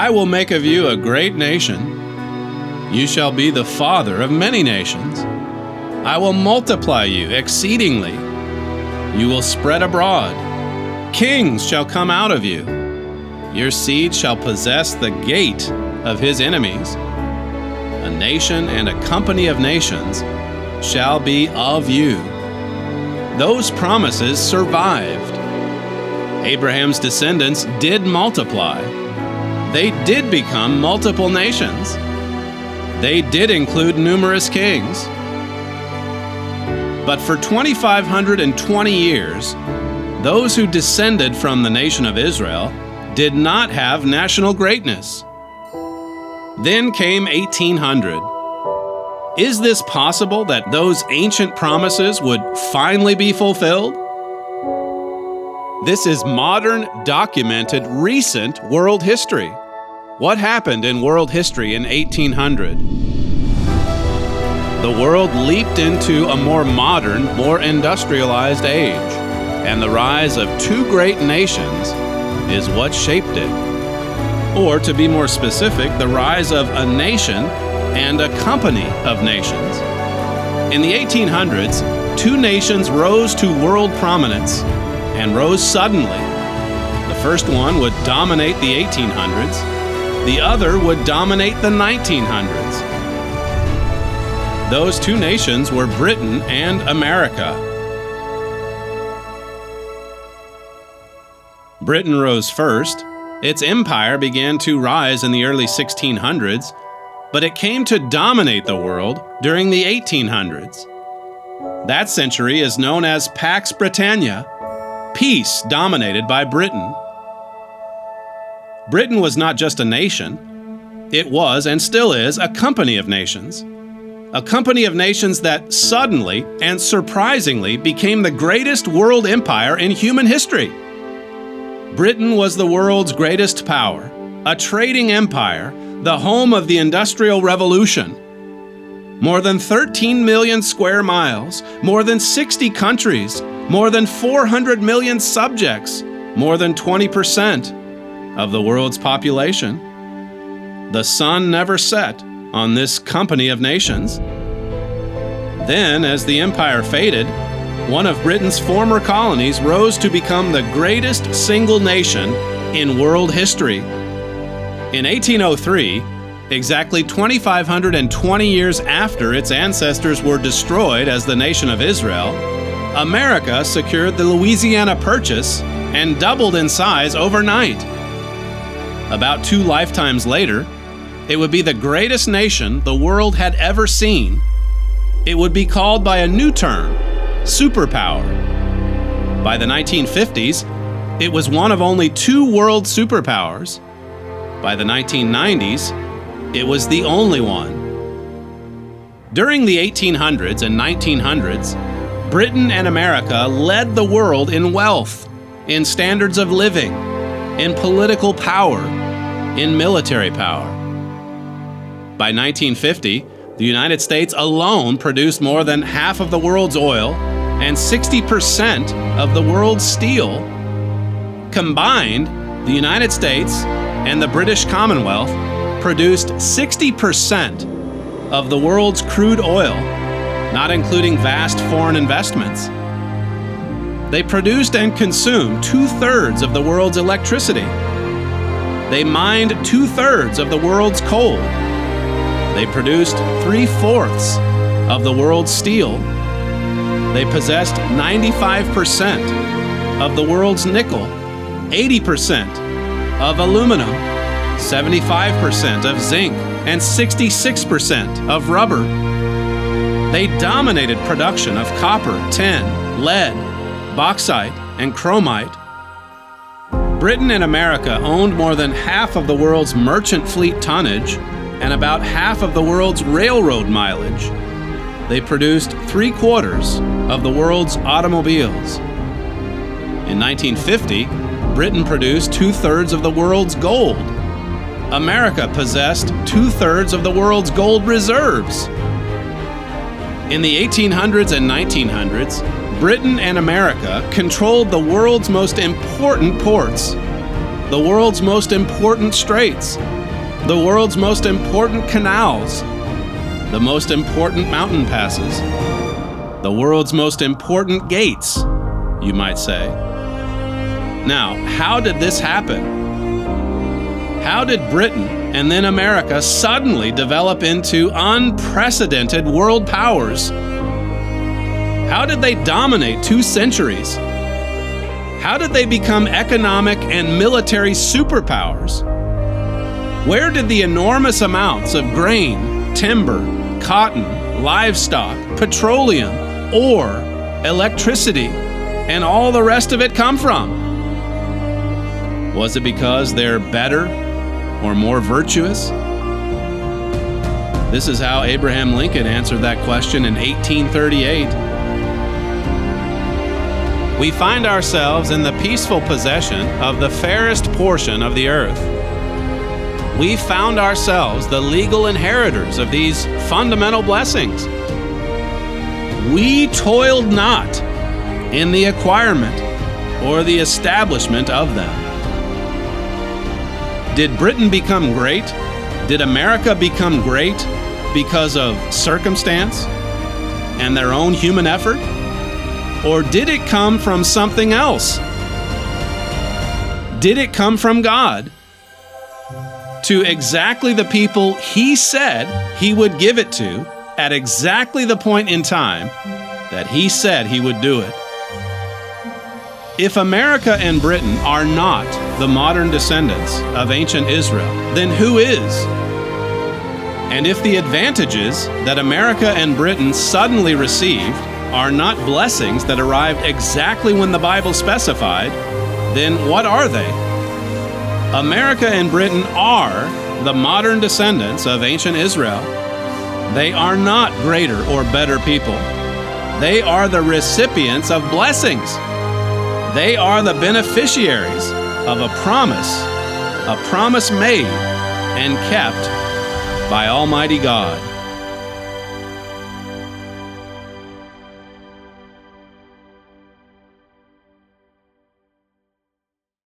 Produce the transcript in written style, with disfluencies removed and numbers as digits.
I will make of you a great nation. You shall be the father of many nations. I will multiply you exceedingly. You will spread abroad. Kings shall come out of you. Your seed shall possess the gate of his enemies. A nation and a company of nations shall be of you. Those promises survived. Abraham's descendants did multiply. They did become multiple nations. They did include numerous kings. But for 2,520 years, those who descended from the nation of Israel did not have national greatness. Then came 1800. Is this possible that those ancient promises would finally be fulfilled? This is modern, documented, recent world history. What happened in world history in 1800? The world leaped into a more modern, more industrialized age, and the rise of two great nations is what shaped it. Or, to be more specific, the rise of a nation and a company of nations. In the 1800s, two nations rose to world prominence and rose suddenly. The first one would dominate the 1800s. The other would dominate the 1900s. Those two nations were Britain and America. Britain rose first. Its empire began to rise in the early 1600s, but it came to dominate the world during the 1800s. That century is known as Pax Britannia, peace dominated by Britain. Britain was not just a nation. It was, and still is, a company of nations. A company of nations that suddenly and surprisingly became the greatest world empire in human history. Britain was the world's greatest power, a trading empire, the home of the Industrial Revolution. More than 13 million square miles, more than 60 countries, more than 400 million subjects, more than 20% of the world's population. The sun never set on this company of nations. Then, as the empire faded, one of Britain's former colonies rose to become the greatest single nation in world history. In 1803, exactly 2,520 years after its ancestors were destroyed as the nation of Israel, America secured the Louisiana Purchase and doubled in size overnight. About 2 lifetimes later, it would be the greatest nation the world had ever seen. It would be called by a new term, superpower. By the 1950s, it was one of only 2 world superpowers. By the 1990s, it was the only one. During the 1800s and 1900s, Britain and America led the world in wealth, in standards of living, in political power, in military power. By 1950, the United States alone produced more than half of the world's oil and 60% of the world's steel. Combined, the United States and the British Commonwealth produced 60% of the world's crude oil, not including vast foreign investments. They produced and consumed 2/3 of the world's electricity. They mined 2/3 of the world's coal. They produced 3/4 of the world's steel. They possessed 95% of the world's nickel, 80% of aluminum, 75% of zinc, and 66% of rubber. They dominated production of copper, tin, lead, bauxite, and chromite. Britain and America owned more than half of the world's merchant fleet tonnage and about half of the world's railroad mileage. They produced 3/4 of the world's automobiles. In 1950, Britain produced 2/3 of the world's gold. America possessed 2/3 of the world's gold reserves. In the 1800s and 1900s, Britain and America controlled the world's most important ports, the world's most important straits, the world's most important canals, the most important mountain passes, the world's most important gates, you might say. Now, how did this happen? How did Britain and then America suddenly develop into unprecedented world powers? How did they dominate 2 centuries? How did they become economic and military superpowers? Where did the enormous amounts of grain, timber, cotton, livestock, petroleum, ore, electricity, and all the rest of it come from? Was it because they're better or more virtuous? This is how Abraham Lincoln answered that question in 1838. We find ourselves in the peaceful possession of the fairest portion of the earth. We found ourselves the legal inheritors of these fundamental blessings. We toiled not in the acquirement or the establishment of them. Did Britain become great? Did America become great because of circumstance and their own human effort? Or did it come from something else? Did it come from God to exactly the people He said He would give it to at exactly the point in time that He said He would do it? If America and Britain are not the modern descendants of ancient Israel, then who is? And if the advantages that America and Britain suddenly received are not blessings that arrived exactly when the Bible specified, then what are they? America and Britain are the modern descendants of ancient Israel. They are not greater or better people. They are the recipients of blessings. They are the beneficiaries of a promise made and kept by Almighty God.